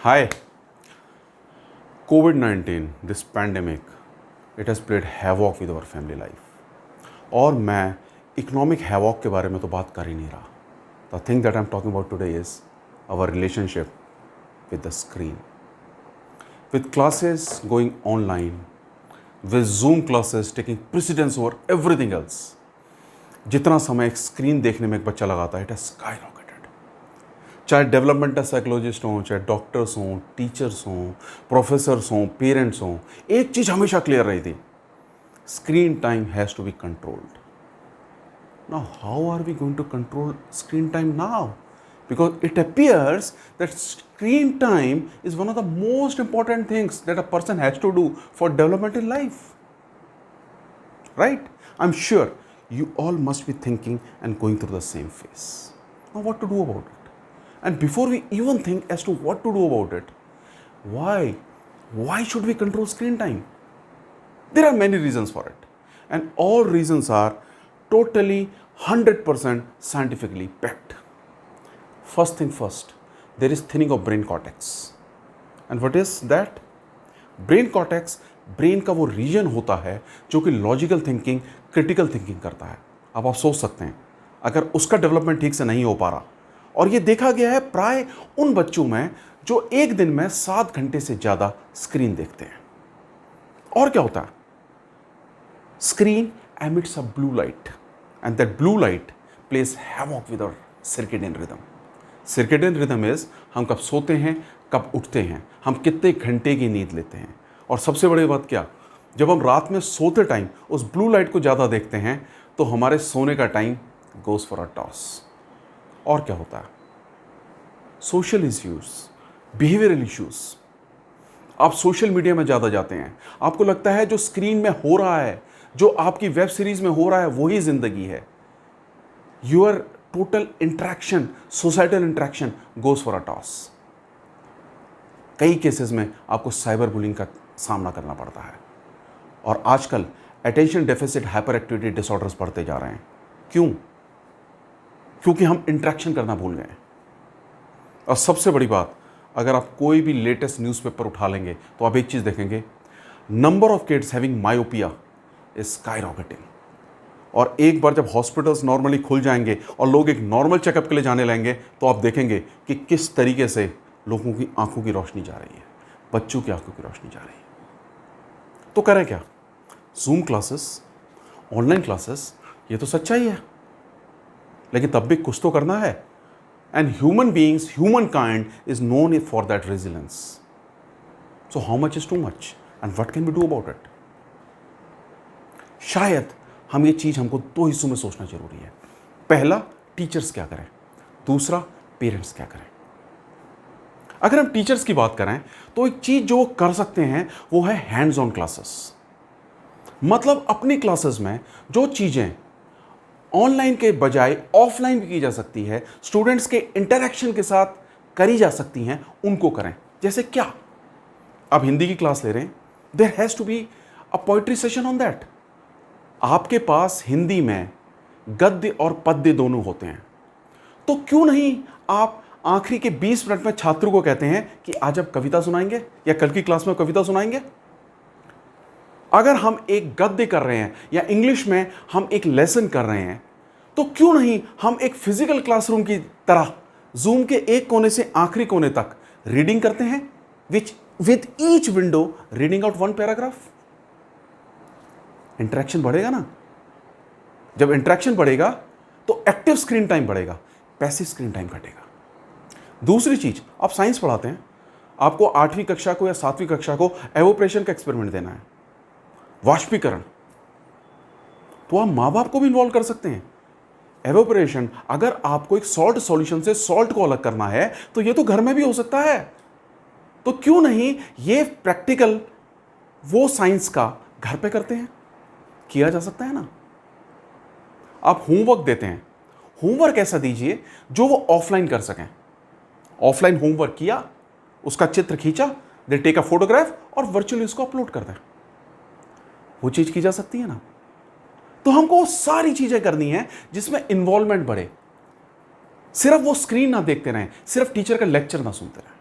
Hi, COVID 19, this pandemic, it has played havoc with our family life. और मैं economic havoc के बारे में तो बात कर ही नहीं रहा. The thing that I am talking about today is our relationship with the screen. With classes going online, with Zoom classes taking precedence over everything else, जितना समय एक स्क्रीन देखने में एक बच्चा लगाता है, इट हैज स्काईरॉकेटेड. चाहे डेवलपमेंटल साइकोलॉजिस्ट हों, चाहे डॉक्टर्स हों, टीचर्स हों, प्रोफेसर्स हों, पेरेंट्स हों, एक चीज़ हमेशा क्लियर रही थी: screen time has to be controlled. Now, how are we going to control screen time now? Because it appears that screen time is one of the most important things that a person has to do for development in life. Right? I'm sure you all must be thinking and going through the same phase. Now, what to do about it? And before we even think as to what to do about it, why? Why should we control screen time? There are many reasons for it. And all reasons are totally 100% scientifically backed. First thing first, there is thinning of brain cortex. And what is that? Brain cortex brain का वो reason होता है जो कि logical thinking, critical thinking करता है. अब आप सोच सकते हैं, अगर उसका डेवलपमेंट ठीक से नहीं हो पा रहा, और ये देखा गया है प्राय उन बच्चों में जो एक दिन में 7 घंटे से ज़्यादा स्क्रीन देखते हैं. और क्या होता है? Screen emits a blue light, and that blue light plays havoc with our circadian rhythm. Circadian rhythm is हम कब सोते हैं, कब उठते हैं, हम कितने घंटे की नींद लेते हैं. और सबसे बड़ी बात क्या, जब हम रात में सोते टाइम उस ब्लू लाइट को ज़्यादा देखते हैं तो हमारे सोने का time goes for a toss. और क्या होता है? Social issues, behavioural issues. आप सोशल मीडिया में ज़्यादा जाते हैं, आपको लगता है जो स्क्रीन में हो रहा है, जो आपकी वेब सीरीज में हो रहा है, वही जिंदगी है. Your total interaction, societal interaction goes for a toss. कई केसेस में आपको साइबर बुलिंग का सामना करना पड़ता है. और आजकल attention deficit hyper activity disorders बढ़ते जा रहे हैं. क्यों? क्योंकि हम इंट्रैक्शन करना भूल गए. और सबसे बड़ी बात, अगर आप कोई भी लेटेस्ट न्यूज़पेपर उठा लेंगे तो आप एक चीज़ देखेंगे, number of kids having myopia is skyrocketing. और एक बार जब हॉस्पिटल्स नॉर्मली खुल जाएंगे और लोग एक नॉर्मल चेकअप के लिए जाने लगेंगे तो आप देखेंगे कि किस तरीके से लोगों की आंखों की रोशनी जा रही है, बच्चों की आंखों की रोशनी जा रही है. तो करें क्या? जूम क्लासेस, ऑनलाइन क्लासेस, ये तो सच्चाई है, लेकिन तब भी कुछ तो करना है. And human beings, human kind is known for that resilience. So how much is too much and what can we do about it? शायद हम ये चीज़ हमको 2 हिस्सों में सोचना जरूरी है. पहला, टीचर्स क्या करें. दूसरा, पेरेंट्स क्या करें. अगर हम टीचर्स की बात करें तो एक चीज़ जो वो कर सकते हैं वो है हैंड्स ऑन क्लासेस. मतलब अपनी क्लासेस में जो चीज़ें ऑनलाइन के बजाय ऑफलाइन भी की जा सकती है, स्टूडेंट्स के इंटरेक्शन के साथ करी जा सकती हैं, उनको करें. जैसे क्या? आप हिंदी की क्लास ले रहे हैं, there has to be a poetry session on that. आपके पास हिंदी में गद्य और पद्य दोनों होते हैं, तो क्यों नहीं आप आखिरी के 20 मिनट में छात्रों को कहते हैं कि आज आप कविता सुनाएंगे या कल की क्लास में कविता सुनाएंगे. अगर हम एक गद्य कर रहे हैं या इंग्लिश में हम एक लेसन कर रहे हैं, तो क्यों नहीं हम एक फिजिकल क्लासरूम की तरह जूम के एक कोने से आखिरी कोने तक रीडिंग करते हैं, which with each window reading out 1 paragraph. Interaction बढ़ेगा ना. जब इंटरेक्शन बढ़ेगा तो एक्टिव स्क्रीन टाइम बढ़ेगा, पैसिव स्क्रीन टाइम घटेगा. दूसरी चीज, आप साइंस पढ़ाते हैं, आपको 8वीं कक्षा को या 7वीं कक्षा को एवोप्रेशन का एक्सपेरिमेंट देना है, वाष्पीकरण, तो आप माँ बाप को भी इन्वॉल्व कर सकते हैं. एवोप्रेशन, अगर आपको एक सॉल्ट सॉल्यूशन से सॉल्ट को अलग करना है तो ये तो घर में भी हो सकता है. तो क्यों नहीं ये प्रैक्टिकल वो साइंस का घर पे करते हैं, किया जा सकता है ना. आप होमवर्क देते हैं, होमवर्क ऐसा दीजिए जो वो ऑफलाइन कर सकें. ऑफलाइन होमवर्क किया, उसका चित्र खींचा, दे टेक अ फोटोग्राफ और वर्चुअली उसको अपलोड कर दें. वो चीज की जा सकती है ना. तो हमको सारी चीजें करनी है जिसमें इन्वॉल्वमेंट बढ़े. सिर्फ वो स्क्रीन ना देखते रहें, सिर्फ टीचर का लेक्चर ना सुनते रहें.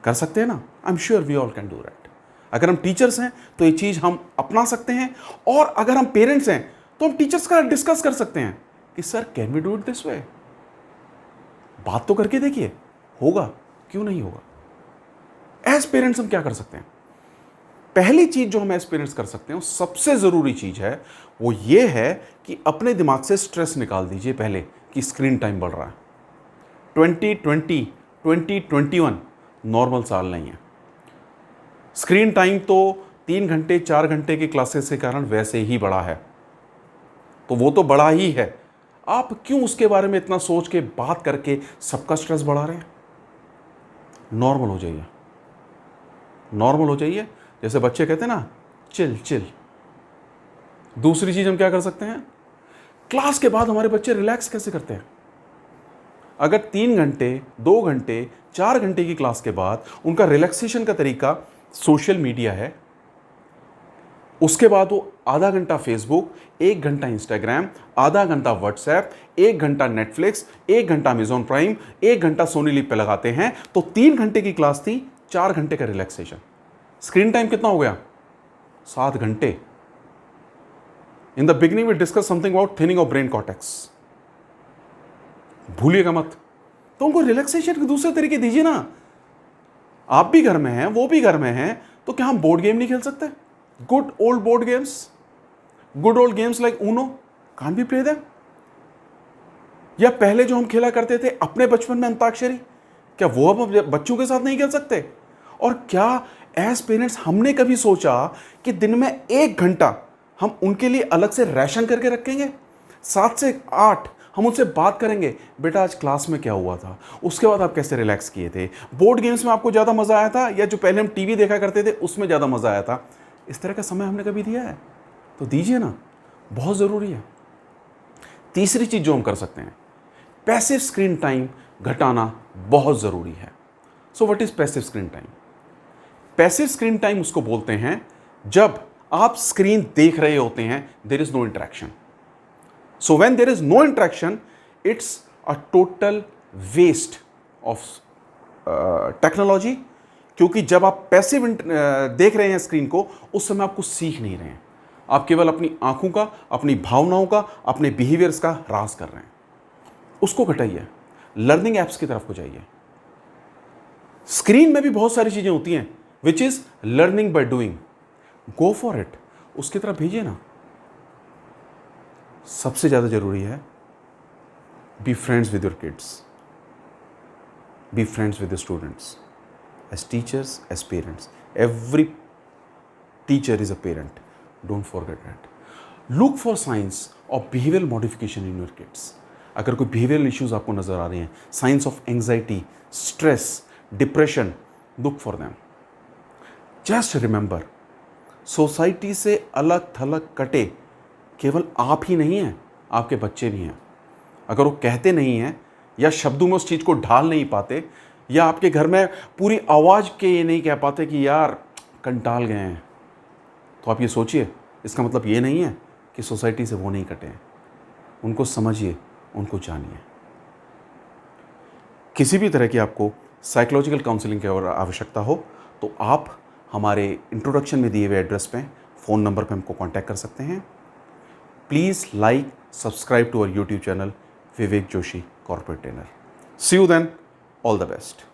कर सकते हैं ना? I am sure we all can do that. अगर हम टीचर्स हैं तो ये चीज़ हम अपना सकते हैं, और अगर हम पेरेंट्स हैं तो हम टीचर्स का डिस्कस कर सकते हैं कि sir can we do it this way. बात तो करके देखिए, होगा, क्यों नहीं होगा। एज पेरेंट्स हम क्या कर सकते हैं? पहली चीज जो हम एज पेरेंट्स कर सकते हैं, वो सबसे जरूरी चीज है, वो ये है कि अपने दिमाग से स्ट्रेस निकाल दीजिए पहले कि स्क्रीन टाइम बढ़ रहा है। 2020 2021 नॉर्मल साल नहीं है। स्क्रीन टाइम तो 3 घंटे 4 घंटे की क्लासेस के कारण वैसे ही बढ़ा है, तो वो तो बढ़ा ही है। आप क्यों उसके बारे में इतना सोच के बात करके सबका स्ट्रेस बढ़ा रहे हैं? नॉर्मल हो जाइए, नॉर्मल हो जाइए। जैसे बच्चे कहते हैं ना, चिल चिल। दूसरी चीज हम क्या कर सकते हैं? क्लास के बाद हमारे बच्चे रिलैक्स कैसे करते हैं? अगर 3 घंटे 2 घंटे 4 घंटे की क्लास के बाद उनका रिलैक्सेशन का तरीका सोशल मीडिया है, उसके बाद वो आधा घंटा फेसबुक, 1 घंटा इंस्टाग्राम, आधा घंटा व्हाट्सएप, 1 घंटा नेटफ्लिक्स, 1 घंटा अमेजॉन प्राइम, 1 घंटा सोनी लिव पे लगाते हैं, तो 3 घंटे की क्लास थी, 4 घंटे का रिलैक्सेशन। स्क्रीन टाइम कितना हो गया? 7 घंटे। In the beginning we discuss something about thinning of brain cortex, भूलिएगा मत। तो उनको रिलैक्सेशन के दूसरे तरीके दीजिए ना। आप भी घर में हैं, वो भी घर में हैं, तो क्या हम बोर्ड गेम नहीं खेल सकते? Good old board games, good old games like Uno, can't be play them? या पहले जो हम खेला करते थे अपने बचपन में अंताक्षरी, क्या वो अब बच्चों के साथ नहीं खेल सकते? और क्या एज पेरेंट्स हमने कभी सोचा कि दिन में 1 घंटा हम उनके लिए अलग से राशन करके रखेंगे? 7 से 8 हम उनसे बात करेंगे, बेटा आज क्लास में क्या हुआ था, उसके बाद आप कैसे रिलैक्स किए थे, बोर्ड गेम्स में आपको ज़्यादा मज़ा आया था या जो पहले हम टीवी देखा करते थे उसमें ज़्यादा मज़ा आया था? इस तरह का समय हमने कभी दिया है? तो दीजिए ना, बहुत ज़रूरी है। तीसरी चीज़ जो हम कर सकते हैं, पैसिव स्क्रीन टाइम घटाना बहुत ज़रूरी है। So what is passive screen time? Passive screen time उसको बोलते हैं जब आप स्क्रीन देख रहे होते हैं, there is no interaction. So when there is no interaction, it's a total waste of technology. क्योंकि जब आप पैसिव देख रहे हैं स्क्रीन को, उस समय आप कुछ सीख नहीं रहे हैं, आप केवल अपनी आंखों का, अपनी भावनाओं का, अपने बिहेवियर्स का ह्रास कर रहे हैं। उसको घटाइए, लर्निंग एप्स की तरफ को जाइए। स्क्रीन में भी बहुत सारी चीजें होती हैं which is learning by doing, go for it, उसकी तरफ भेजिए ना। सबसे ज्यादा जरूरी है, be friends with your kids, be friends with the students, as teachers, as parents. Every teacher is a parent. Don't forget that. Look for signs of behavioral modification in your kids. अगर कोई behavioral issues आपको नजर आ रहे हैं, signs of anxiety, stress, depression, look for them. Just remember, society से अलग थलग कटे केवल आप ही नहीं हैं, आपके बच्चे भी हैं। अगर वो कहते नहीं हैं या शब्दों में उस चीज़ को ढाल नहीं पाते, या आपके घर में पूरी आवाज़ के ये नहीं कह पाते कि यार कंटाल गए हैं, तो आप ये सोचिए, इसका मतलब ये नहीं है कि सोसाइटी से वो नहीं कटे हैं। उनको समझिए, उनको जानिए। किसी भी तरह की आपको साइकोलॉजिकल काउंसलिंग की आवश्यकता हो तो आप हमारे इंट्रोडक्शन में दिए हुए एड्रेस पे, फ़ोन नंबर पे हमको कांटेक्ट कर सकते हैं। Please like, subscribe to our YouTube channel Vivek Joshi corporate trainer. See you then, all the best.